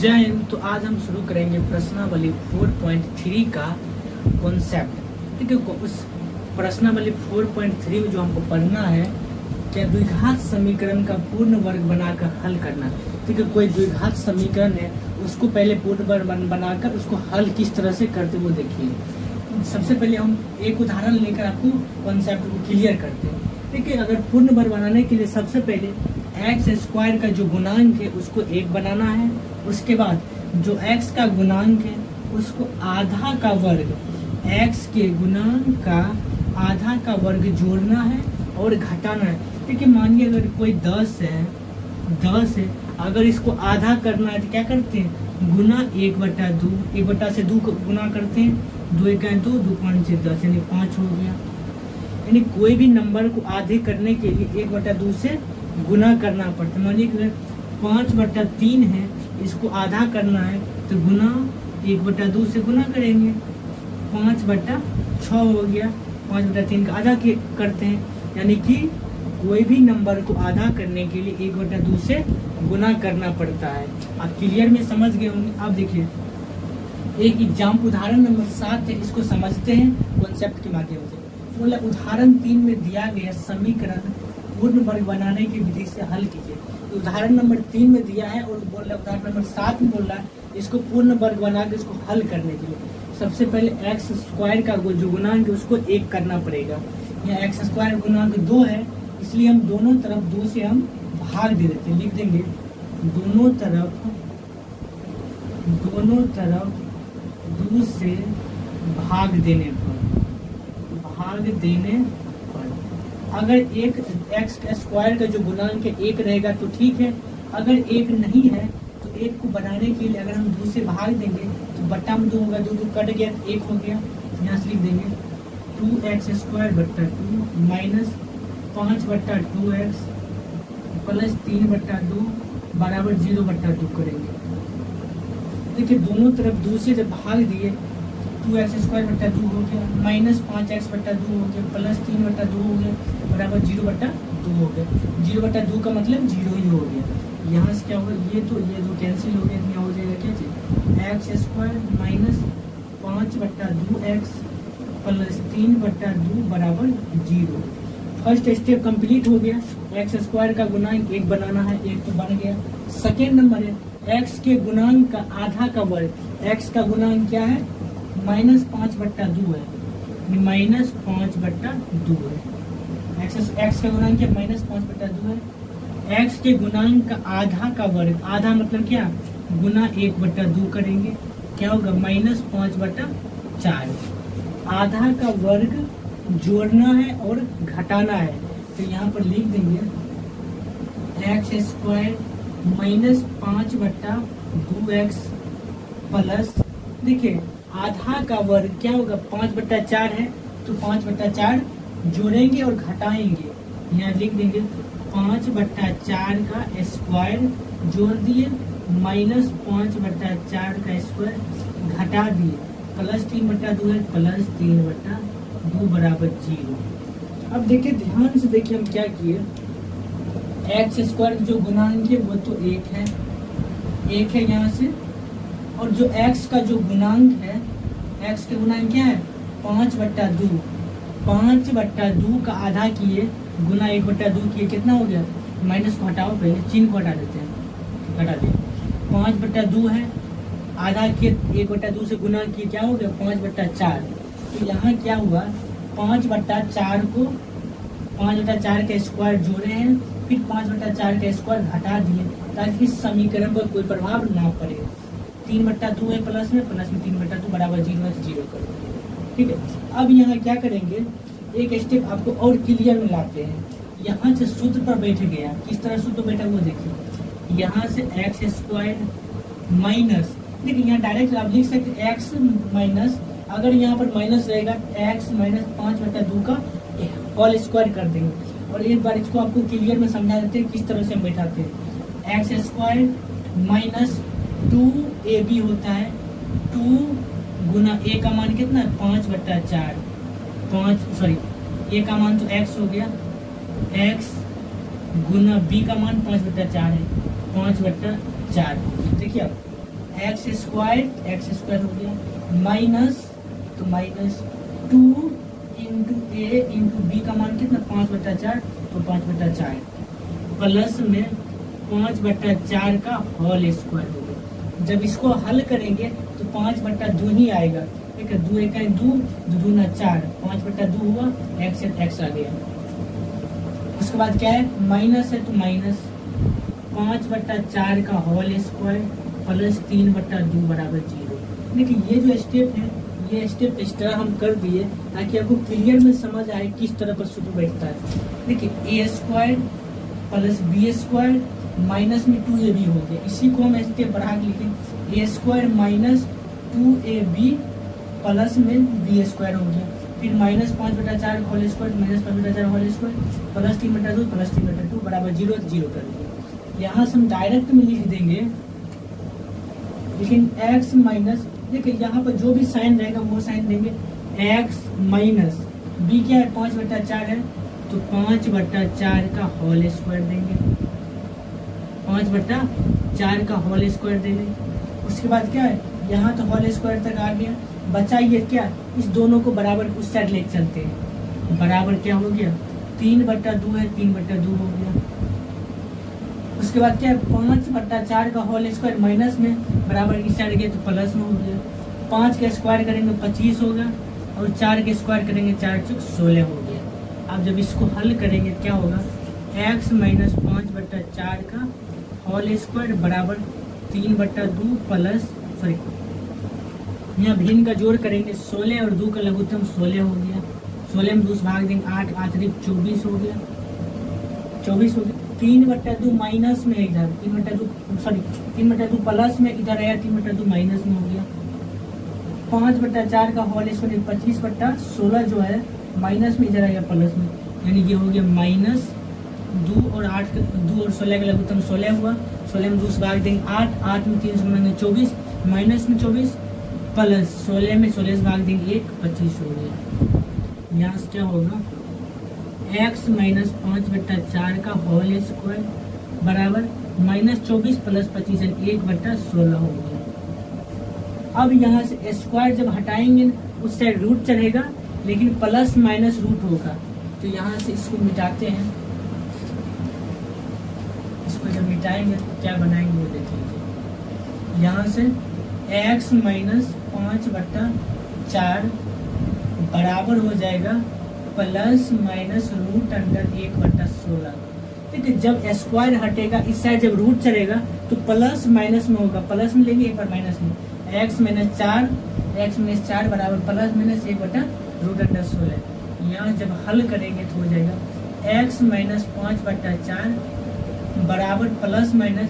जय हिंद। तो आज हम शुरू करेंगे प्रश्नावली 4.3 का कॉन्सेप्ट। ठीक है, उस प्रश्नावली 4.3 में जो हमको पढ़ना है क्या द्विघात समीकरण का पूर्ण वर्ग बनाकर हल करना। ठीक है, कोई द्विघात समीकरण है उसको पहले पूर्ण वर्ग बनाकर उसको हल किस तरह से करते वो देखिए। सबसे पहले हम एक उदाहरण लेकर आपको कॉन्सेप्ट को क्लियर करते हैं। ठीक है, अगर पूर्ण वर्ग बनाने के लिए सबसे पहले एक्स स्क्वायर का जो गुणांक है उसको 1 बनाना है। उसके बाद जो x का गुणांक है उसको आधा का वर्ग, x के गुणांक का आधा का वर्ग जोड़ना है और घटाना है। ठीक है, मानिए अगर कोई 10 है, अगर इसको आधा करना है तो क्या करते हैं, गुना 1/2, 1 से 2 गुना करते हैं, 2 1 2, 2 5 से 10 यानी 5 हो गया। यानी कोई भी नंबर को आधे करने के लिए 1/2 से गुना करना पड़ता है। मानिए अगर 5/3 है, इसको आधा करना है तो गुना 1/2 से गुना करेंगे, 5/6 हो गया। 5/3 का आधा करते हैं, यानी कि कोई भी नंबर को आधा करने के लिए 1/2 से गुना करना पड़ता है। आप क्लियर में समझ गए होंगे। अब देखिए एक एग्जाम उदाहरण नंबर 7 है, इसको समझते हैं कॉन्सेप्ट के माध्यम से। बोला उदाहरण 3 में दिया गया समीकरण पूर्ण वर्ग बनाने की विधि से हल कीजिए। उदाहरण नंबर 3 में दिया है और बोल रहा है उदाहरण नंबर 7 में बोल रहा है इसको पूर्ण वर्ग बना के इसको हल करने के लिए सबसे पहले एक्स स्क्वायर का जो गुणांक है उसको 1 करना पड़ेगा। यहाँ एक्स स्क्वायर गुणांक 2 है, इसलिए हम दोनों तरफ 2 से हम भाग दे देते हैं। लिख देंगे दोनों तरफ 2 से भाग देने पर अगर एक एक्स स्क्वायर का जो गुणांक है 1 रहेगा तो ठीक है। अगर 1 नहीं है तो 1 को बनाने के लिए अगर हम 2 से भाग देंगे तो बट्टा में 2 होगा, 2 कट गया तो 1 हो गया। यहाँ से लिख देंगे 2x² माइनस 5/2x प्लस 3/2 बराबर 0/2 करेंगे। देखिए दोनों तरफ 2 से जब भाग दिए 2x² 2 हो गया, माइनस 5x/2 हो गया, प्लस 3/2 हो गया, बराबर 0/2 हो गया। 0/2 का मतलब 0 ही हो गया। यहाँ से क्या होगा, ये तो कैंसिल हो गया, यहाँ हो जाएगा क्या चीज, x² माइनस 5/2x प्लस 3/2 बराबर 0। फर्स्ट स्टेप कंप्लीट हो गया। एक्स स्क्वायर का गुणांक 1 बनाना है, 1 तो बन गया। सेकेंड नंबर है एक्स के गुणांक का आधा का वर्ग। एक्स का गुणांक क्या है, -5/2 है, -5/2 है। एक्स का गुणांक क्या, -5/2 है। एक्स के गुणांक का आधा का वर्ग, आधा मतलब क्या, गुना 1/2 करेंगे, क्या होगा, -5/4। आधा का वर्ग जोड़ना है और घटाना है, तो यहाँ पर लिख देंगे x² -5/2x प्लस, देखिए आधा का वर्ग क्या होगा, 5/4 है तो 5/4 जोड़ेंगे और घटाएंगे। यहाँ लिख देंगे 5/4 का स्क्वायर जोड़ दिए, -5/4 का स्क्वायर घटा दिए, प्लस 3/2 है, प्लस 3/2 बराबर 0। अब देखिए ध्यान से देखिए हम क्या किए, एक्स स्क्वायर जो गुणांक है वो तो 1 है यहाँ से, और जो x का जो गुणांक है, x के गुणांक क्या है, 5/2। 5/2 का आधा किए गुना 1/2 किए, कितना हो गया, माइनस को हटाओ, पहले चिन्ह को हटा देते हैं, हटा दिए। 5/2 है, आधा किए 1/2 से गुना किए, क्या हो गया, 5/4। तो यहाँ क्या हुआ, 5/4 को 5/4 का स्क्वायर जोड़े हैं, फिर 5/4 का स्क्वायर घटा दिए ताकि इस समीकरण पर कोई प्रभाव ना पड़े। 3/2 है प्लस में 3/2 बराबर 0 है तो 0 कर देंगे। ठीक है, अब यहाँ क्या करेंगे, एक स्टेप आपको और क्लियर में लाते हैं। यहाँ से सूत्र पर बैठ गया, किस तरह सूत्र बैठा वो देखिए। यहाँ से x² माइनस, देखिए यहाँ डायरेक्ट आप लिख सकते x माइनस, अगर यहाँ पर माइनस रहेगा x माइनस 5/2 का होल स्क्वायर कर देंगे। और एक बार इसको आपको क्लियर में समझा देते हैं किस तरह से हम बैठाते हैं। x² माइनस 2ab होता है, 2 गुना a का मान कितना है, 5/4, a का मान तो x हो गया, x गुना b का मान 5/4 है, 5/4। देखिए अब एक्स स्क्वायर हो गया माइनस, तो माइनस 2 इंटू ए इंटू बी का मान कितना 5/4, तो 5/4 प्लस में 5/4 का होल स्क्वायर हो गया। जब इसको हल करेंगे तो 5/2 ही आएगा, ठीक है, 2 एक 2, 2 दूना 4, 5/2 हुआ, एक्स आ गया। उसके बाद क्या है, माइनस है तो माइनस 5/4 का होल स्क्वायर प्लस 3/2 बराबर 0। देखिए ये जो स्टेप है, ये स्टेप इस तरह हम कर दिए ताकि आपको क्लियर में समझ आए किस तरह पर सूत्र बैठता है। देखिए a² प्लस b² माइनस में 2ab हो गया, इसी को हम स्टेप बढ़ा के लिखें, a² माइनस 2ab प्लस में b² हो गया, फिर minus 5/4 whole square minus 5/4 whole square plus 3/2 plus 3/2 बराबर 0 कर दिया। यहाँ से हम डायरेक्ट में लिख देंगे, लेकिन x माइनस, देखिए यहाँ पर जो भी साइन रहेगा वो साइन देंगे, x माइनस b क्या है 5/4 है, तो 5/4 का होल स्क्वायर देंगे, 5/4 का होल स्क्वायर देंगे। उसके बाद क्या है, यहाँ तो होल स्क्वायर तक आ गया, बचा ये क्या, इस दोनों को बराबर उस साइड लेके चलते हैं, बराबर क्या हो गया 3/2 है, 3/2 हो गया। उसके बाद क्या है 5/4 का होल स्क्वायर माइनस में बराबर इस साइड गए तो प्लस में हो गया, 5 का स्क्वायर करेंगे 25 होगा, और 4 के स्क्वायर करेंगे 4 × 16 हो गया। अब जब इसको हल करेंगे क्या होगा, x माइनस 5/4 का होल स्क्वायर बराबर 3/2 प्लस, सॉरी यहाँ भिन्न का जोड़ करेंगे 16 और 2 का लघुत्तम 16 हो गया, 16 में 2 से भाग देंगे 8, 8 × 24 हो गया, 24 हो गया। 3/2 माइनस में इधर 3/2 प्लस में इधर आया, 3/2 माइनस में हो गया। 5/4 का होल स्क्वायर 25/16 जो है माइनस में इधर आया प्लस में, यानी ये हो गया माइनस 2 और 16 का लघुत्तम 16 हुआ, 16 में 2 से भाग देंगे 8, 8 में 3 से भागेंगे 24, माइनस में 24 प्लस 16 में 16 से भाग देंगे 1, 25 हो गया। यहाँ से क्या होगा, x माइनस 5/4 का होल स्क्वायर बराबर माइनस 24 प्लस 25 1/16 हो गया। अब यहाँ से स्क्वायर जब हटाएंगे उस साइड रूट चलेगा, लेकिन प्लस माइनस रूट होगा, तो यहाँ से इसको मिटाते हैं, इसको जब मिटाएंगे तो क्या बनाएंगे वो देख लीजिए। यहाँ से x माइनस 5/4 बराबर हो जाएगा प्लस माइनस रूट अंडर 1/16। ठीक है, जब स्क्वायर हटेगा इस साइड जब रूट चलेगा तो प्लस माइनस में होगा, प्लस में लेंगे एक बार माइनस में, x माइनस 4 बराबर प्लस माइनस 1/√16। यहाँ जब हल करेंगे तो हो जाएगा x माइनस 5/4 बराबर प्लस माइनस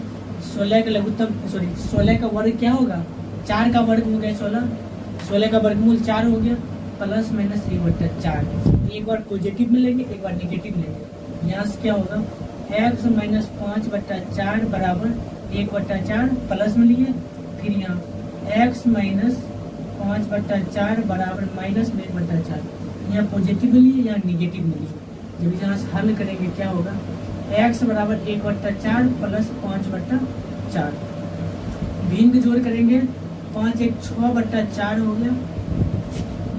16 का लघुत्तम, सॉरी 16 का वर्ग क्या होगा, 4 का वर्ग हो गया 16 का वर्गमूल 4 हो गया, प्लस माइनस 1/4। एक बार पॉजिटिव में लेंगे एक बार नेगेटिव लेंगे। यहाँ से क्या होगा, x माइनस 5/4 बराबर 1/4 प्लस में लिए, फिर यहाँ x माइनस 5/4 बराबर माइनस में 1/4, यहाँ पॉजिटिव में लिए यहाँ निगेटिव में लिए। जब यहाँ से हल करेंगे क्या होगा, x बराबर 1/4 प्लस 5/4, भिन्न जोड़ करेंगे 5 1 6/4 हो गया,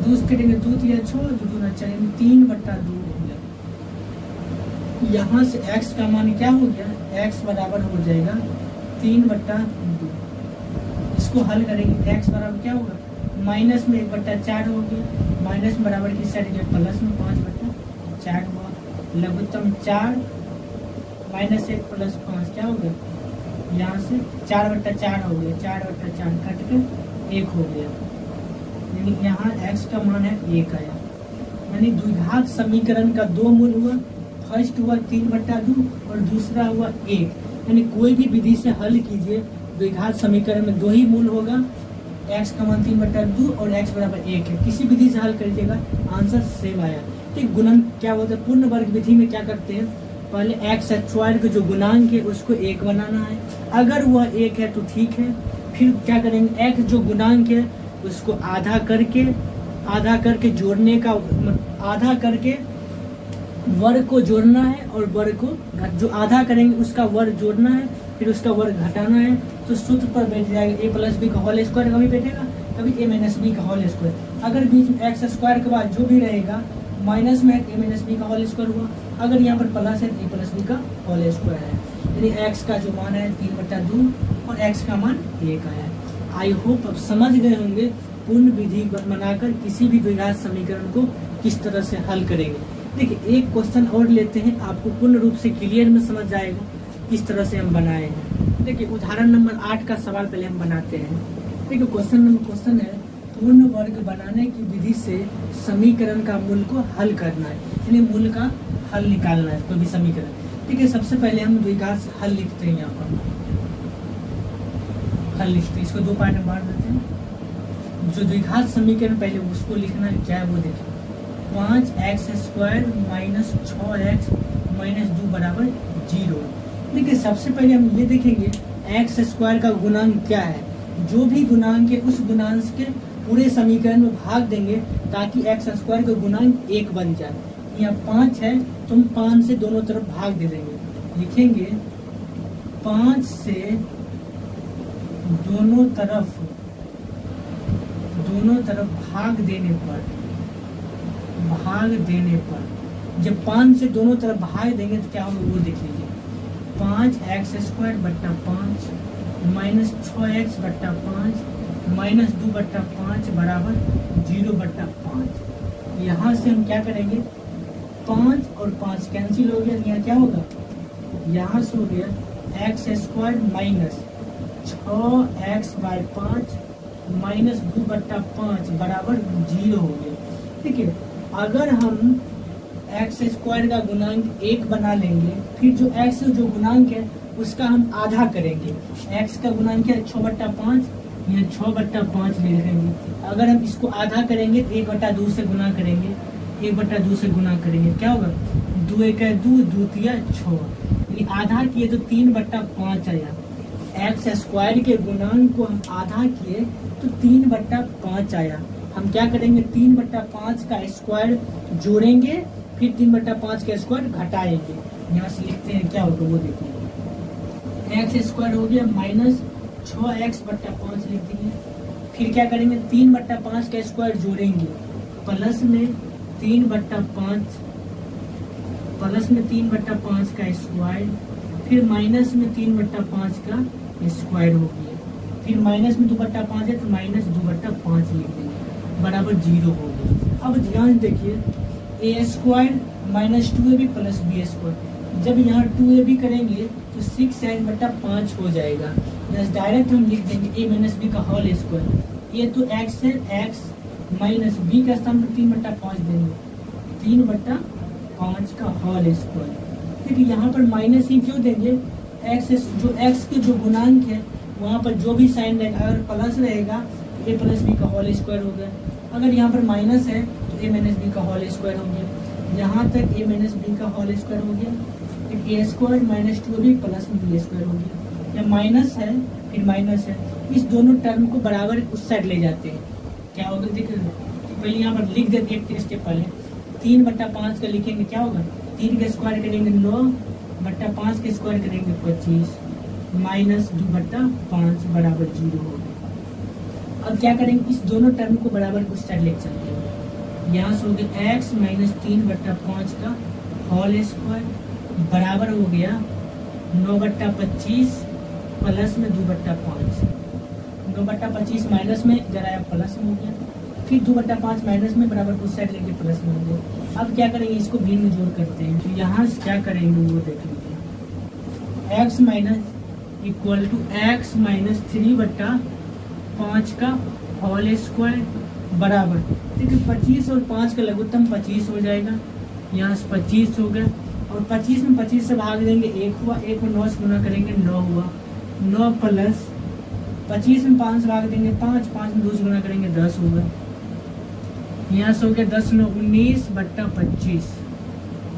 दूसरे करेंगे 2 3 6 2 2 4 3/2 हो गया। यहाँ से x का मान क्या हो गया, x बराबर हो जाएगा 3/2। इसको हल करेंगे x बराबर क्या होगा, माइनस में 1/4 हो गया, माइनस बराबर की साइड जो प्लस में 5/4 हुआ, लघुत्तम 4 माइनस 1 प्लस 5 क्या हो गया, यहाँ से 4/4 हो गया, 4/4 कट के 1 हो गया, यानी यहाँ x का मान है 1 आया। यानी द्विघात समीकरण का 2 मूल हुआ, फर्स्ट हुआ 3/2 और दूसरा हुआ 1। यानी कोई भी विधि से हल कीजिए द्विघात समीकरण में 2 ही मूल होगा, x का मान 3/2 और x बराबर 1 है। किसी विधि से हल करिएगा आंसर सेम आया। ठीक, गुणन क्या होता है, पूर्ण वर्ग विधि में क्या करते हैं, पहले x स्क्वायर का जो गुणांक है उसको 1 बनाना है, अगर वह 1 है तो ठीक है, फिर क्या करेंगे x जो गुणांक है उसको आधा करके जोड़ने का, आधा करके वर्ग को जोड़ना है और वर्ग को जो आधा करेंगे उसका वर्ग जोड़ना है फिर उसका वर्ग घटाना है तो सूत्र पर बैठ जाएगा a प्लस बी का होल स्क्वायर कभी बैठेगा, कभी a माइनस बी का होल स्क्वायर। अगर बीच में एक्स स्क्वायर के बाद जो भी रहेगा माइनस में a माइनस बी का होल स्क्वायर हुआ, अगर यहाँ पर प्लस है तो a प्लस बी का होल स्क्वायर है। यानी x का जो मान है 3/2 और x का मान 1 आया। आई होप अब समझ गए होंगे पूर्ण विधि बनाकर किसी भी द्विघात समीकरण को किस तरह से हल करेंगे। देखिए एक क्वेश्चन और लेते हैं, आपको पूर्ण रूप से क्लियर में समझ जाएगा किस तरह से हम बनाए हैं। देखिए उदाहरण नंबर 8 का सवाल पहले हम बनाते हैं। देखिए क्वेश्चन है पूर्ण वर्ग बनाने की विधि से समीकरण का मूल को हल करना है, यानी मूल का हल निकालना है कोई भी समीकरण। ठीक है, सबसे पहले हम द्विघात हल लिखते हैं। यहाँ पर हल लिखते हैं, इसको 2 पार्ट में बांट देते हैं। जो द्विघात समीकरण पहले उसको लिखना है, क्या है वो देखिए। 5x² माइनस 6x माइनस 2 बराबर 0। देखिए सबसे पहले हम ये देखेंगे x² का गुणांक क्या है। जो भी गुणांक है उस गुणांक के पूरे समीकरण में भाग देंगे ताकि x² का गुणांक 1 बन जाए। यहाँ 5 है तो हम 5 से दोनों तरफ भाग दे देंगे। लिखेंगे 5 से दोनों तरफ भाग देने पर जब 5 से दोनों तरफ भाग देंगे तो क्या होगा वो देख लीजिए। 5x² बट्टा 5 माइनस 6x बट्टा 5 माइनस 2/5 बराबर 0/5। यहाँ से हम क्या करेंगे, 5 और 5 कैंसिल हो गया। यहाँ क्या होगा, यहाँ से हो गया x² माइनस 6x/5 माइनस 2/5 बराबर 0 हो गया। ठीक है, अगर हम x² का गुणांक 1 बना लेंगे, फिर जो x जो गुणांक है उसका हम आधा करेंगे। x का गुणांक है 6/5, यहाँ 6/5 ले लेंगे। अगर हम इसको आधा करेंगे तो 1/2 से गुना करेंगे, 1/2 से गुना करेंगे क्या होगा, 2 1 2 2 3 6, यानी आधा किए तो 3/5 आया। x² के गुणांक को हम आधा किए तो 3/5 आया। हम क्या करेंगे, 3/5 का स्क्वायर जोड़ेंगे, फिर 3/5 का स्क्वायर घटाएंगे। यहाँ से लिखते हैं क्या होगा वो देखिए। x² हो गया माइनस 6x/5 लिख देंगे। फिर क्या करेंगे, 3/5 का स्क्वायर जोड़ेंगे, प्लस में 3/5 का स्क्वायर, फिर माइनस में 3/5 का स्क्वायर हो गया, फिर माइनस में 2/5 है तो माइनस 2/5 लिख देंगे बराबर 0 हो गया। अब ध्यान देखिए a² minus 2ab plus b²। जब यहाँ 2ab करेंगे तो 6x/5 हो जाएगा। डायरेक्ट हम लिख देंगे a माइनस बी का होल स्क्वायर। ये तो x है, x माइनस बी का स्थान पर 3/5 देंगे, 3/5 का होल स्क्वायर। देखिए यहाँ पर माइनस ही क्यों देंगे, x के जो गुणांक है वहाँ पर जो भी साइन रहेगा, अगर प्लस रहेगा तो a प्लस बी का होल स्क्वायर हो गया। अगर यहाँ पर माइनस है तो a माइनस बी का होल स्क्वायर हो गया। यहाँ तक a माइनस बी का होल स्क्वायर हो गया, फिर a² minus 2b plus b² हो गया। जब माइनस है फिर माइनस है, इस दोनों टर्म को बराबर उस साइड ले जाते हैं। क्या होगा देखिए, पहले यहाँ पर लिख देते हैं एक स्टेप पहले। 3/5 का लिखेंगे क्या होगा, 3 का स्क्वायर करेंगे 9/5 का स्क्वायर करेंगे 25 माइनस 2/5 बराबर 0 हो गया। अब क्या करेंगे, इस दोनों टर्म को बराबर उस साइड ले चलते हैं। यहाँ से हो गया x माइनस 3/5 का होल स्क्वायर बराबर हो गया 9/25 प्लस में 2/5। 9/25 माइनस में जरा प्लस में हो गया, फिर 2/5 माइनस में बराबर उस साइड लेके प्लस में हो गया। अब क्या करेंगे, इसको भिन्न जोड़ करते हैं। तो यहाँ से क्या करेंगे वो देख लीजिए। x minus equal to x minus 3/5 का होल स्क्वायर बराबर, देखिए 25 और 5 का लघुत्तम 25 हो जाएगा। यहाँ से 25 हो गया और 25 में 25 से भाग देंगे 1 हुआ, 1 में 9 से गुना करेंगे 9 हुआ, 9 प्लस 25 में 5 से भाग देंगे 5, 5 में 2 से गुना करेंगे 10 होगा। यहाँ से हो गया 10 9 19/25।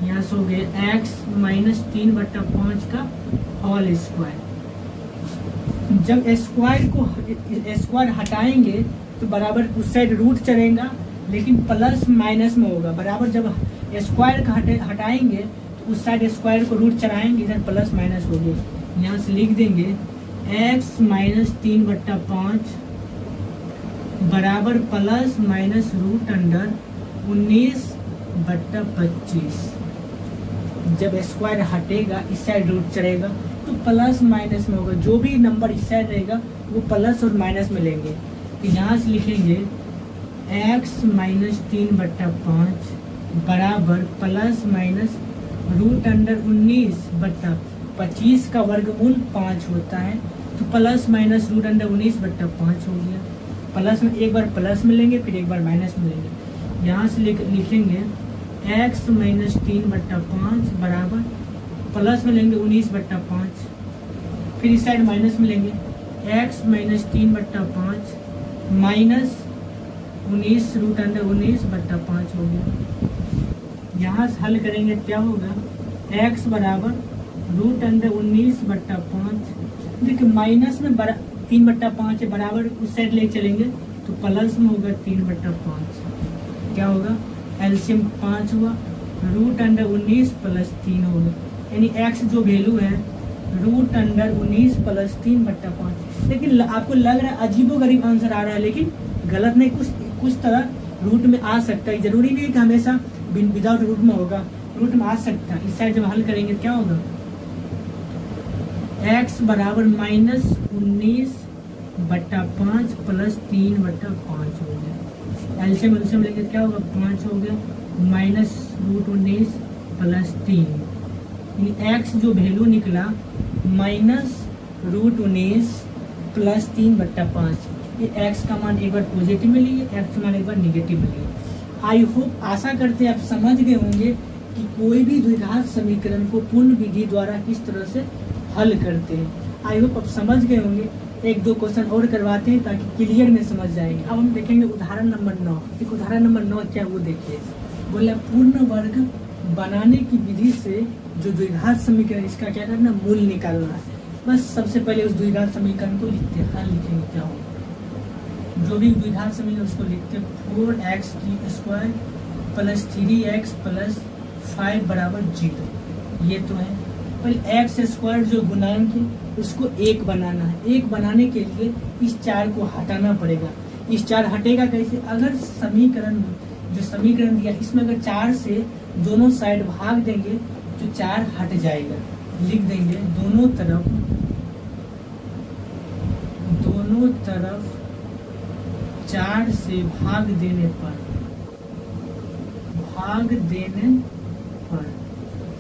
यहाँ से हो गया x माइनस 3/5 का होल स्क्वायर। जब स्क्वायर हटाएंगे तो बराबर उस साइड रूट चलेगा, लेकिन प्लस माइनस में होगा। बराबर जब स्क्वायर का हटाएंगे तो उस साइड स्क्वायर को रूट चलाएंगे, इधर प्लस माइनस हो गया। यहाँ से लिख देंगे x माइनस 3/5 बराबर प्लस माइनस रूट अंडर 19/25। जब स्क्वायर हटेगा इस साइड रूट चढ़ेगा तो प्लस माइनस में होगा, जो भी नंबर इस साइड रहेगा वो प्लस और माइनस में लेंगे। तो यहाँ से लिखेंगे x माइनस 3/5 बराबर प्लस माइनस रूट अंडर 19/25 का वर्गमूल 5 होता है, तो प्लस माइनस रूट अंडर 19/5 हो गया। प्लस में एक बार प्लस में लेंगे फिर एक बार माइनस में लेंगे। यहाँ से लिखेंगे x माइनस 3/5 बराबर प्लस में लेंगे 19/5, फिर इस साइड माइनस में लेंगे x minus 3/5 minus 19 root under 19/5 हो गया। यहाँ से हल करेंगे क्या होगा, x बराबर रूट अंडर 19/5। देखिए माइनस में 3/5 है, बराबर उस साइड ले चलेंगे तो प्लस में होगा 3/5। क्या होगा, एलसीएम 5 हुआ, रूट अंडर 19 प्लस 3 होगा, यानी x जो वैल्यू है रूट अंडर 19 प्लस 3/5। लेकिन आपको लग रहा है अजीबोगरीब आंसर आ रहा है, लेकिन गलत नहीं, कुछ तरह रूट में आ सकता है। जरूरी नहीं है कि हमेशा विदाउट रूट में होगा, रूट में आ सकता है। इस साइड जब हल करेंगे क्या होगा, x बराबर माइनस 19/5 प्लस 3/5 हो गया। एलसीएम लेंगे क्या होगा, 5 हो गया माइनस रूट 19 प्लस 3, x जो वैल्यू निकला माइनस रूट 19 प्लस 3/5। ये x का मान एक बार पॉजिटिव में लिए, x का मान एक बार निगेटिव में लिए। आई होप, आशा करते हैं आप समझ गए होंगे कि कोई भी द्विघात समीकरण को पूर्ण विधि द्वारा किस तरह से हल करते हैं। आई होप आप समझ गए होंगे। एक दो क्वेश्चन और करवाते हैं ताकि क्लियर में समझ जाएंगे। अब हम देखेंगे उदाहरण नंबर 9। एक उदाहरण नंबर 9 क्या वो देखिए, बोला पूर्ण वर्ग बनाने की विधि से जो द्विघात समीकरण इसका क्या करना, मूल निकालना है। बस सबसे पहले उस द्विघात समीकरण को लिखते हैं, हल लिखेंगे क्या होगा, जो भी द्विघात समीकरण उसको लिखते हैं 4x² प्लस 3x प्लस 5 बराबर 0। ये तो है, पहले x² जो गुणांक है उसको 1 बनाना है। 1 बनाने के लिए इस 4 को हटाना पड़ेगा। इस 4 हटेगा कैसे, अगर समीकरण जो समीकरण दिया इसमें अगर 4 से दोनों साइड भाग देंगे तो 4 हट जाएगा। लिख देंगे दोनों तरफ 4 से भाग देने पर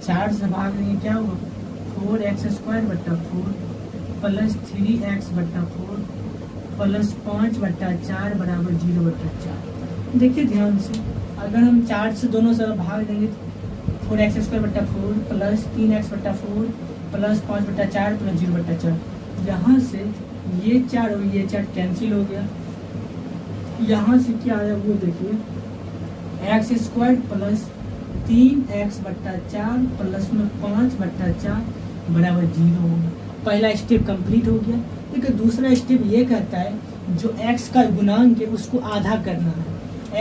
4 से भाग देंगे क्या होगा, 4x²/4 प्लस 3x/4 प्लस 5/4 बराबर 0/4। देखिए ध्यान से, अगर हम 4 से दोनों तरफ भाग देंगे 4x²/4 plus 3x/4 plus 5/4 plus 0/4, यहाँ से ये 4 और ये 4 कैंसिल हो गया। यहाँ से क्या आया वो देखिए, x² प्लस 3x/4 प्लस में 5/4 बराबर 0 होगा। पहला स्टेप कंप्लीट हो गया। देखिए दूसरा स्टेप ये कहता है जो x का गुणांक है उसको आधा करना है।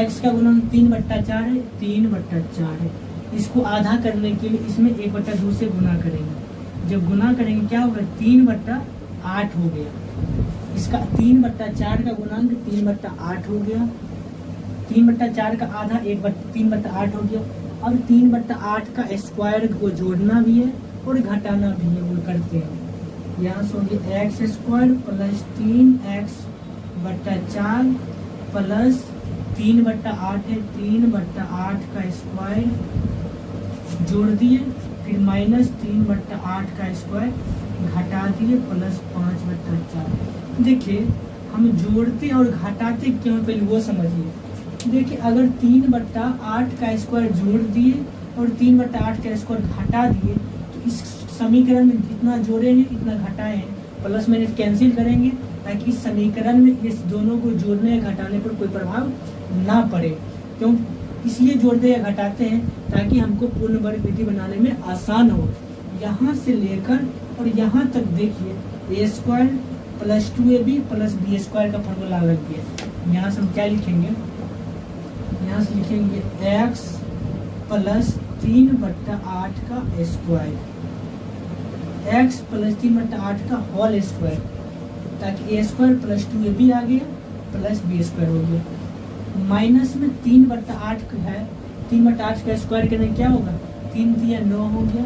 x का गुणांक 3/4 है, 3/4 है। इसको आधा करने के लिए इसमें 1/2 से गुना करेंगे। जब गुना करेंगे क्या होगा, 3/8 हो गया। इसका 3/4 का गुणांक 3/8 हो गया। 3/4 का आधा 3/8 हो गया। और 3/8 का स्क्वायर को जोड़ना भी है और घटाना भी है, वो करते हैं। यहाँ से होगी x² प्लस 3x/4 प्लस 3/8 है, 3/8 का स्क्वायर जोड़ दिए, फिर माइनस 3/8 का स्क्वायर घटा दिए प्लस 5/4। देखिए हम जोड़ते और घटाते क्यों, पहले वो समझिए। देखिए अगर 3/8 का स्क्वायर जोड़ दिए और 3/8 का स्क्वायर घटा दिए तो इस समीकरण में जितना जोड़े हैं इतना घटाए हैं, प्लस माइनस कैंसिल करेंगे ताकि इस समीकरण में इस दोनों को जोड़ने या घटाने पर कोई प्रभाव ना पड़े। क्यों, इसलिए जोड़ते या घटाते हैं ताकि हमको पूर्ण वर्ग विधि बनाने में आसान हो। यहाँ से लेकर और यहाँ तक देखिए a² plus 2ab plus b² का फॉर्मूला लग गया। यहाँ से हम क्या लिखेंगे, यहाँ से लिखेंगे x प्लस 3/8 का स्क्वायर x प्लस 3/8 का होल स्क्वायर, ताकि a स्क्वायर प्लस 2ab आ गया प्लस b स्क्वायर हो गया। माइनस में 3/8 है, 3/8 का स्क्वायर करने क्या होगा, 3 दिया 9 हो गया,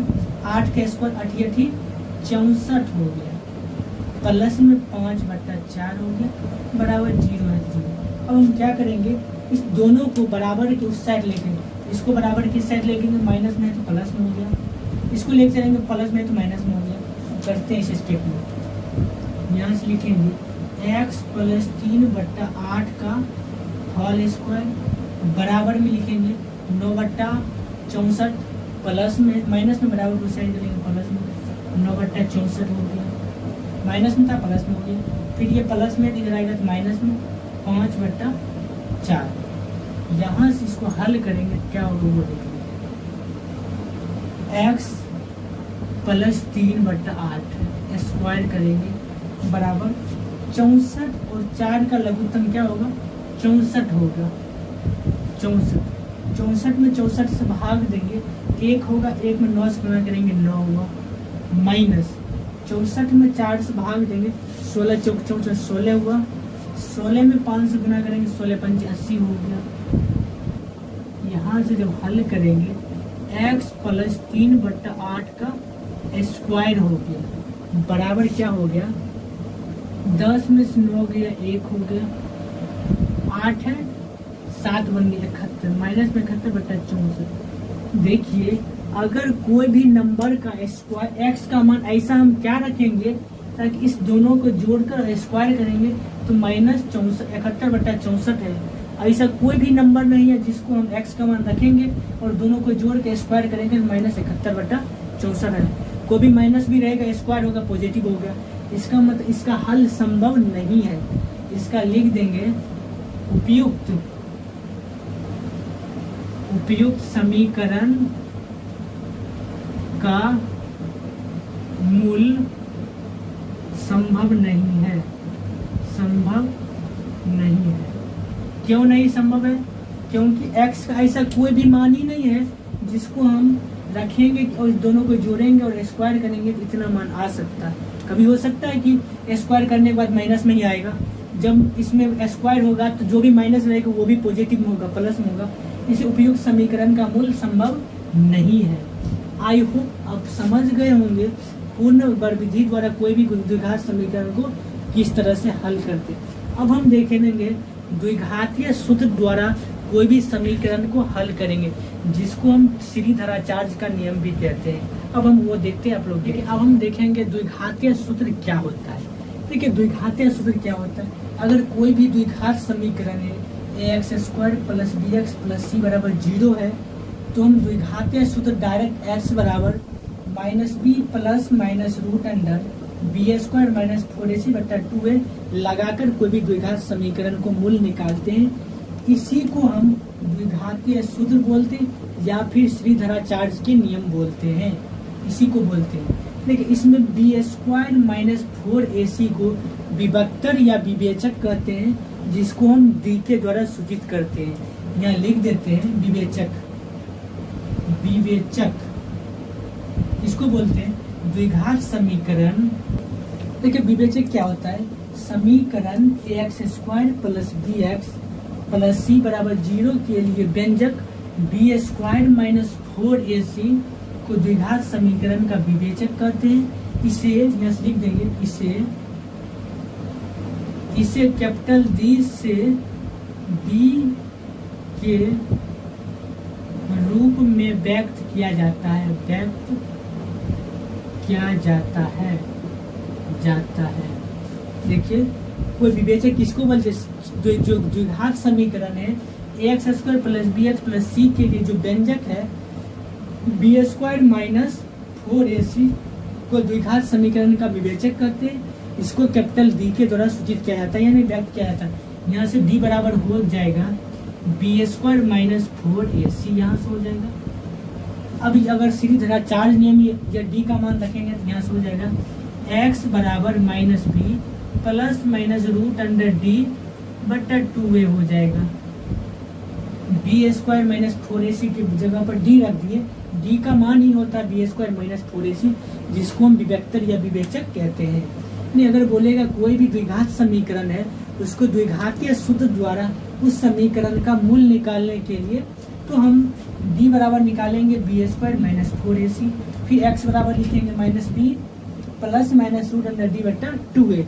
8 का स्क्वायर 8 × 8 64 हो गया, प्लस में 5/4 हो गया बराबर 0 है 0। अब हम क्या करेंगे, इस दोनों को बराबर के उस साइड लेके, इसको बराबर की साइड लेके माइनस में है तो प्लस में हो गया, इसको लेके चलेंगे प्लस में है तो माइनस में हो गया। अब करते हैं इस स्टेप में, यहाँ से लिखेंगे x प्लस 3/8 का होल स्क्वायर बराबर में लिखेंगे 9/64 प्लस में माइनस में बराबर उस साइड करेंगे प्लस में 9/64 हो गया, माइनस में था प्लस में हो गया, फिर ये प्लस में दिख रहेगा तो माइनस में 5/4। यहाँ से इसको हल करेंगे क्या होगा वो देखेंगे, x प्लस 3/8 स्क्वायर करेंगे बराबर 64 और 4 का लघुत्तम क्या होगा 64 होगा। 64 में 64 से भाग देंगे, 1 होगा, 1 में 9 से गुणा करेंगे 9 हुआ, माइनस 64 में 4 से भाग देंगे 16 चौक 64 16 हुआ, 16 में 5 से गुणा करेंगे 16 5 80 हो गया। यहाँ से जब हल करेंगे x प्लस 3/8 का स्क्वायर हो गया बराबर क्या हो गया, 10 में से 9 गया 1 हो गया, 8 है 7 बन गया 71, माइनस में 71/64। देखिए अगर कोई भी नंबर का स्क्वायर x का मान ऐसा हम क्या रखेंगे ताकि इस दोनों को जोड़कर स्क्वायर करेंगे तो माइनस 71/64 है। ऐसा कोई भी नंबर नहीं है जिसको हम x का मान रखेंगे और दोनों को जोड़ के स्क्वायर करेंगे तो माइनस 71/64 है। कोई भी माइनस भी रहेगा स्क्वायर होगा पॉजिटिव होगा, इसका मतलब इसका हल संभव नहीं है। इसका लिख देंगे उपयुक्त समीकरण का मूल संभव नहीं है, संभव नहीं है। क्यों नहीं संभव है, क्योंकि x का ऐसा कोई भी मान ही नहीं है जिसको हम रखेंगे और दोनों को जोड़ेंगे और स्क्वायर करेंगे तो इतना मान आ सकता है। कभी हो सकता है कि स्क्वायर करने के बाद माइनस में ही आएगा, जब इसमें स्क्वायर होगा तो जो भी माइनस रहेगा वो भी पॉजिटिव में होगा प्लस में होगा। इसे उपयुक्त समीकरण का मूल संभव नहीं है। आई होप आप समझ गए होंगे पूर्ण वर्ग विधि द्वारा कोई भी द्विघात समीकरण को किस तरह से हल करते। अब हम देखेंगे द्विघातीय सूत्र द्वारा कोई भी समीकरण को हल करेंगे जिसको हम श्रीधराचार्य का नियम भी कहते हैं। अब हम वो देखते हैं आप लोग। देखिए अब हम देखेंगे द्विघातीय सूत्र क्या होता है। देखिए द्विघातीय सूत्र क्या होता है, अगर कोई भी द्विघात समीकरण है ax² plus bx plus c बराबर 0 है तो हम द्विघातीय सूत्र डायरेक्ट x बराबर -b plus minus root under b² minus 4ac/2a लगाकर कोई भी द्विघात समीकरण को मूल निकालते हैं। इसी को हम द्विघातीय सूत्र बोलते हैं या फिर श्रीधराचार्य के नियम बोलते हैं, इसी को बोलते हैं। देखिए इसमें b² माइनस 4ac को विभक्तर या विवेचक कहते हैं जिसको हम d के द्वारा सूचित करते हैं। यहाँ लिख देते हैं विवेचक, विवेचक इसको बोलते हैं द्विघात समीकरण। देखिए विवेचक क्या होता है, समीकरण ax² plus bx plus c बराबर 0 के लिए व्यंजक b² माइनस 4ac को द्विघात समीकरण का विवेचक कहते हैं। इसे यहाँ से लिख देंगे, इसे कैपिटल D से b के रूप में व्यक्त किया जाता है, व्यक्त किया जाता है। देखिए कोई विवेचक किसको बोलते हैं, जो द्विघात समीकरण है ax² plus bx plus c के लिए जो व्यंजक है b² माइनस 4ac को द्विघात समीकरण का विवेचक कहते हैं। इसको कैपिटल D के द्वारा सूचित किया जाता है यानी व्यक्त किया जाता है। यहाँ से D बराबर हो जाएगा b² माइनस 4ac, यहाँ से हो जाएगा। अब अगर श्रीधराचार्य नियम या D का मान रखेंगे तो यहाँ से हो जाएगा x बराबर -b plus minus root under D/2a हो जाएगा। बी स्क्वायर माइनस 4ac की जगह पर डी रख दिए। डी का मान ही होता है बी स्क्वायर माइनस 4ac, जिसको हम विवेक्तर या विवेचक कहते हैं। नहीं, अगर बोलेगा कोई भी द्विघात समीकरण है उसको द्विघातीय सूत्र द्वारा उस समीकरण का मूल निकालने के लिए तो हम d बराबर निकालेंगे बी स्क्वायर माइनस 4ac, फिर x बराबर लिखेंगे minus B plus minus root under D बट्टा 2a।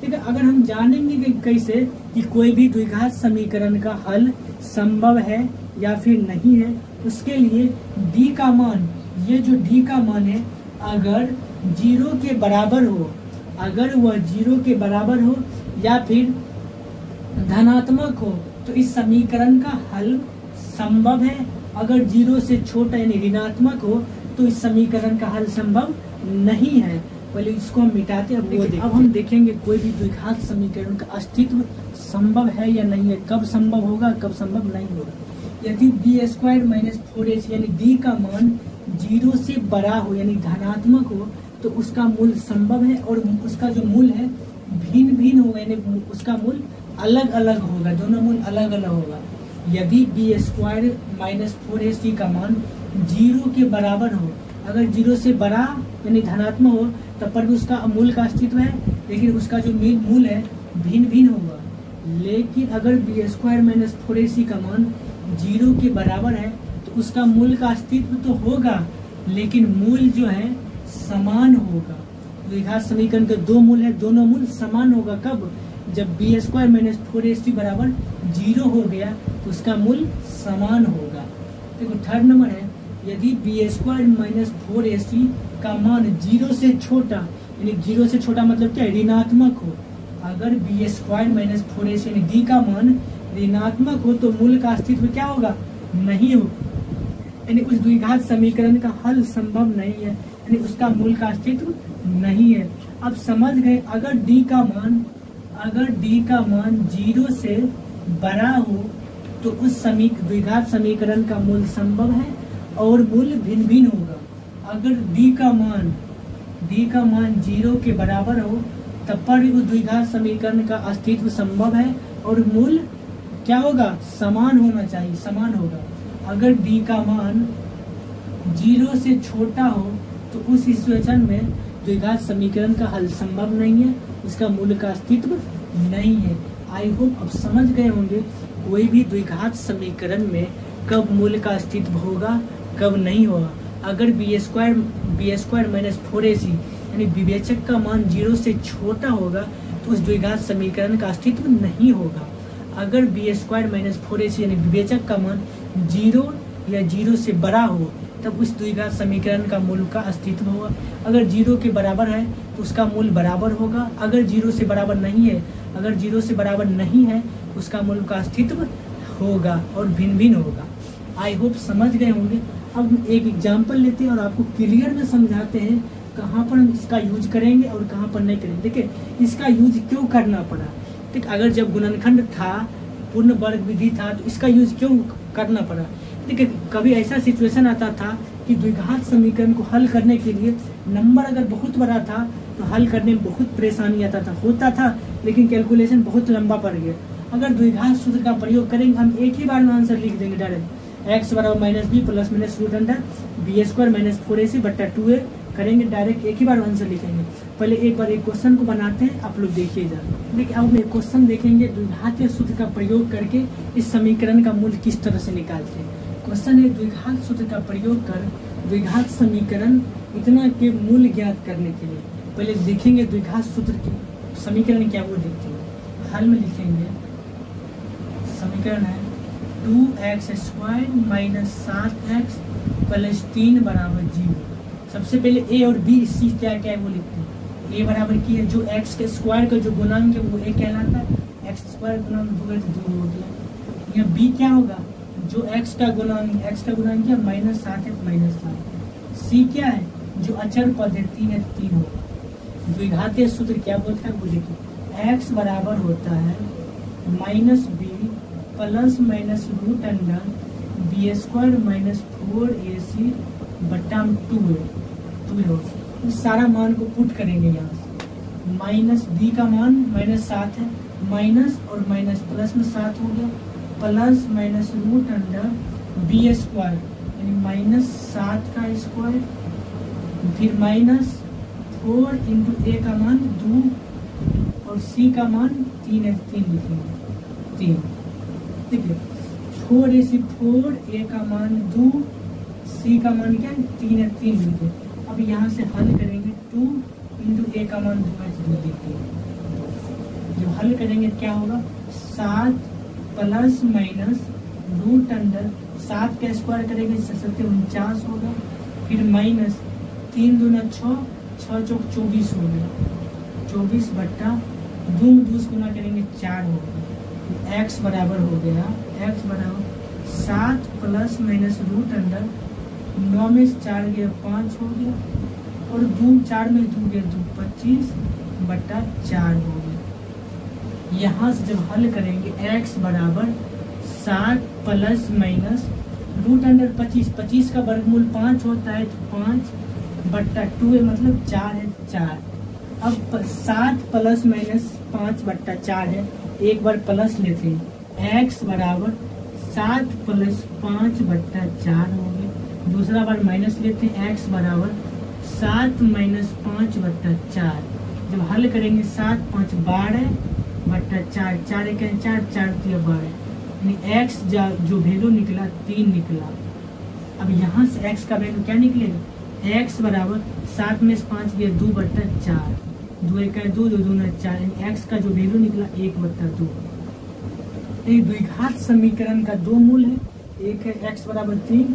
ठीक है, अगर हम जानेंगे कि कैसे कि कोई भी द्विघात समीकरण का हल संभव है या फिर नहीं है, उसके लिए d का मान, ये जो d का मान है अगर 0 के बराबर हो, अगर वह 0 के बराबर हो या फिर धनात्मक हो तो इस समीकरण का हल संभव है। अगर 0 से छोटा यानी ऋणात्मक हो तो इस समीकरण का हल संभव नहीं है। पहले इसको हम मिटाते हैं। अब हम देखेंगे कोई भी द्विघात समीकरण का अस्तित्व संभव है या नहीं है, कब संभव होगा कब संभव नहीं होगा। यदि बी स्क्वायर माइनस 4ac यानी डी का मान 0 से बड़ा हो यानी धनात्मक हो तो उसका मूल संभव है, और उसका जो मूल है भिन्न भिन्न होगा यानी उसका मूल अलग अलग होगा, दोनों मूल अलग अलग होगा। यदि बी स्क्वायर माइनस 4ac का मान 0 के बराबर हो, अगर 0 से बड़ा यानी धनात्मक हो तब पर भी उसका मूल का अस्तित्व है, लेकिन उसका जो मूल है भिन्न भिन्न होगा। लेकिन अगर बी स्क्वायर माइनस 4ac का मान 0 के बराबर है तो उसका मूल का अस्तित्व तो होगा लेकिन मूल जो है समान होगा। द्विघात समीकरण के दो मूल है, दोनों मूल समान होगा। कब? जब बी स्क्वायर माइनस 4ac बराबर 0 हो गया तो उसका मूल समान होगा। देखो थर्ड नंबर है, यदि बी स्क्वायर माइनस 4ac का मान 0 से छोटा यानी 0 से छोटा मतलब क्या है, ऋणात्मक हो। अगर बी स्क्वायर माइनस 4ac यानी डी का मान ऋणात्मक हो तो मूल का अस्तित्व क्या होगा, नहीं हो, यानी उस द्विघात समीकरण का हल संभव नहीं है, यानी उसका मूल का अस्तित्व नहीं है। अब समझ गए, अगर d का मान 0 से बड़ा हो तो उस द्विघात समीकरण का मूल संभव है और मूल भिन्न भिन्न होगा। अगर d का मान 0 के बराबर हो तब पर उस द्विघात समीकरण का अस्तित्व संभव है और मूल क्या होगा, समान होना चाहिए, समान होगा। अगर d का मान 0 से छोटा हो तो उस सिचुएशन में द्विघात समीकरण का हल संभव नहीं है, उसका मूल का अस्तित्व नहीं है। आई होप अब समझ गए होंगे कोई भी द्विघात समीकरण में कब मूल का अस्तित्व होगा कब नहीं होगा। अगर बी स्क्वायर माइनस 4ac यानी विवेचक का मान 0 से छोटा होगा तो उस द्विघात समीकरण का अस्तित्व नहीं होगा। अगर बी स्क्वायर माइनस 4ac यानी विवेचक का मान 0 या 0 से बड़ा हो तब उस द्विघात समीकरण का मूल का अस्तित्व होगा। अगर 0 के बराबर है तो उसका मूल बराबर होगा। अगर 0 से बराबर नहीं है, अगर 0 से बराबर नहीं है उसका मूल का अस्तित्व होगा और भिन्न भिन्न होगा। आई होप समझ गए होंगे। अब एक एग्जाम्पल लेते हैं और आपको क्लियर में समझाते हैं कहाँ पर हम इसका यूज करेंगे और कहाँ पर नहीं करेंगे। देखिए इसका यूज क्यों करना पड़ा, ठीक, अगर जब गुणनखंड था, पूर्ण वर्ग विधि था तो इसका यूज क्यों करना पड़ा। देखिए कभी ऐसा सिचुएशन आता था कि द्विघात समीकरण को हल करने के लिए नंबर अगर बहुत बड़ा था तो हल करने में बहुत परेशानी होता था लेकिन कैलकुलेशन बहुत लंबा पड़ गया। अगर द्विघात सूत्र का प्रयोग करेंगे हम एक ही बार में आंसर लिख देंगे डायरेक्ट, x बराबर minus B plus minus root under B square minus 4ac बट्टा 2a करेंगे, डायरेक्ट एक ही बार आंसर लिखेंगे। पहले एक बार एक क्वेश्चन को बनाते हैं, आप लोग देखिए जरा। देखिए अब एक क्वेश्चन देखेंगे, द्विघातीय सूत्र का प्रयोग करके इस समीकरण का मूल किस तरह से निकालते हैं। क्वेश्चन है, द्विघात सूत्र का प्रयोग कर द्विघात समीकरण इतना के मूल ज्ञात करने के लिए। पहले देखेंगे द्विघात सूत्र की समीकरण क्या वो देखते हैं। हल में लिखेंगे, समीकरण है 2x square minus 7x plus 3 बराबर 0। सबसे पहले a और b सी क्या है वो लिखते हैं। a बराबर की है जो x के स्क्वायर का जो गुणांक है वो a कहलाता है, x स्क्वायर गुणांक 2 हो गया। यहाँ b क्या होगा, जो x का गुणांक क्या माइनस 7x माइनस 7। c क्या है, जो अचर पद है 3 है 3 होगा। द्विघातीय सूत्र क्या बोलता है वो देखिए, x बराबर होता है minus b plus minus root under B square minus 4ac बट्टा 2a होगा। इस सारा मान को पुट करेंगे यहाँ से। माइनस b का मान माइनस 7 है, माइनस और माइनस प्लस में 7 हो गया, plus minus root under B square यानी -7 का स्क्वायर, फिर -4 इंटू ए का मान 2 और सी का मान 3 है, 3 लिखेंगे 3, ठीक है। 4 ए सी 4, ए का मान 2, सी का मान क्या है 3 है, 3 लिखे। अब यहाँ से हल करेंगे 2 इंटू ए का मान 2 है, 2 लिखेंगे। जब हल करेंगे क्या होगा 7 प्लस माइनस रूट अंडर 7 का स्क्वायर करेंगे 49 होगा, फिर माइनस 3 दूना 6, 6 चौक 24 हो गया, 24 बट्टा 2 गुना करेंगे 4 होगा। x बराबर हो गया, x बराबर 7 प्लस माइनस रूट अंडर 9 में 4 गया 5 हो गया, और 2 4 में 2 गया 2, 25 बट्टा 4 हो गया। यहाँ से जब हल करेंगे x बराबर 7 प्लस माइनस रूट अंडर 25, 25 का वर्गमूल 5 होता है, तो 5 बट्टा 2 है, मतलब 4 है 4। अब 7 प्लस माइनस 5 बट्टा 4 है, एक बार प्लस लेते हैं, x बराबर 7 प्लस 5 बट्टा 4 हो गया। दूसरा बार माइनस लेते हैं, x बराबर 7 माइनस 5 बट्टा 4। जब हल करेंगे 7 5 12 बट्टा 4, 4 एक 4, 4 3 12, यानी x जो वैल्यू निकला 3 निकला। अब यहाँ से x का वैल्यू क्या निकलेगा, x बराबर 7 में 5 गया 2 बट्टा 4, 2 एक 2, 2 दूना 4, यानी x का जो वैल्यू निकला 1 बट्टा 2। एक द्विघात समीकरण का दो मूल है, एक है x बराबर 3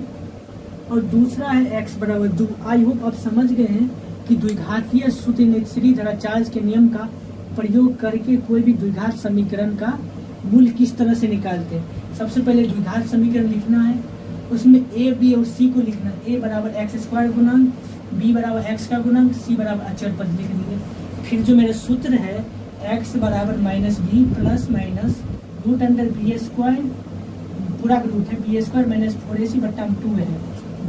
और दूसरा है x बराबर 2। आई होप आप समझ गए हैं कि द्विघातीय सूत्र श्रीधराचार्य के नियम का प्रयोग करके कोई भी द्विघात समीकरण का मूल किस तरह से निकालते हैं। सबसे पहले द्विघात समीकरण लिखना है, उसमें a b और c को लिखना है। a बराबर एक्स स्क्वायर गुणांक, b बराबर x का गुणांक, c बराबर अचर पद लिख दीजिए। फिर जो मेरा सूत्र है x बराबर minus B plus minus root under B square, पूरा रूट है बी स्क्वायर माइनस 4ac बट्टा 2 है।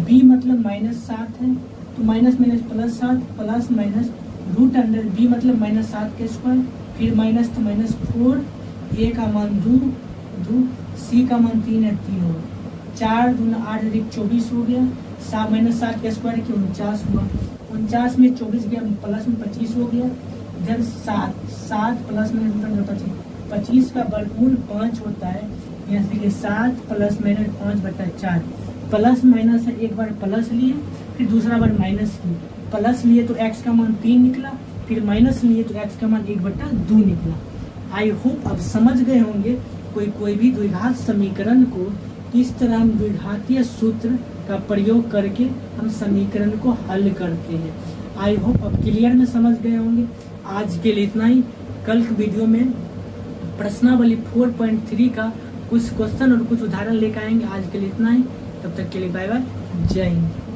b मतलब -7 है, तो minus minus plus 7 plus minus root under b मतलब -7 के स्क्वायर, फिर माइनस तो माइनस 4, a का मान 2, c का मान 3 है 3 हो, 4 दूना 8 अधिक 24 हो गया, -7 के स्क्वायर की 49 हुआ, 49 में 24 गया प्लस में 25 हो गया, इधर 7 प्लस में रूट अंडर 25, 25 का वर्गमूल 5 होता है, यहाँ से देखिए 7 प्लस माइनस 5 बट्टा 4, प्लस माइनस है, एक बार प्लस लिए फिर दूसरा बार माइनस किए, प्लस लिए तो x का मान 3 निकला, फिर माइनस लिए तो x का मान 1 बट्टा 2 निकला। आई होप अब समझ गए होंगे कोई भी द्विघात समीकरण को किस तरह हम द्विघातीय सूत्र का प्रयोग करके हम समीकरण को हल करते हैं। आई होप अब क्लियर में समझ गए होंगे। आज के लिए इतना ही, कल के वीडियो में प्रश्नावली 4.3 का कुछ क्वेश्चन और कुछ उदाहरण लेकर आएंगे। आज के लिए इतना ही, तब तक के लिए बाय बाय, जय हिंद।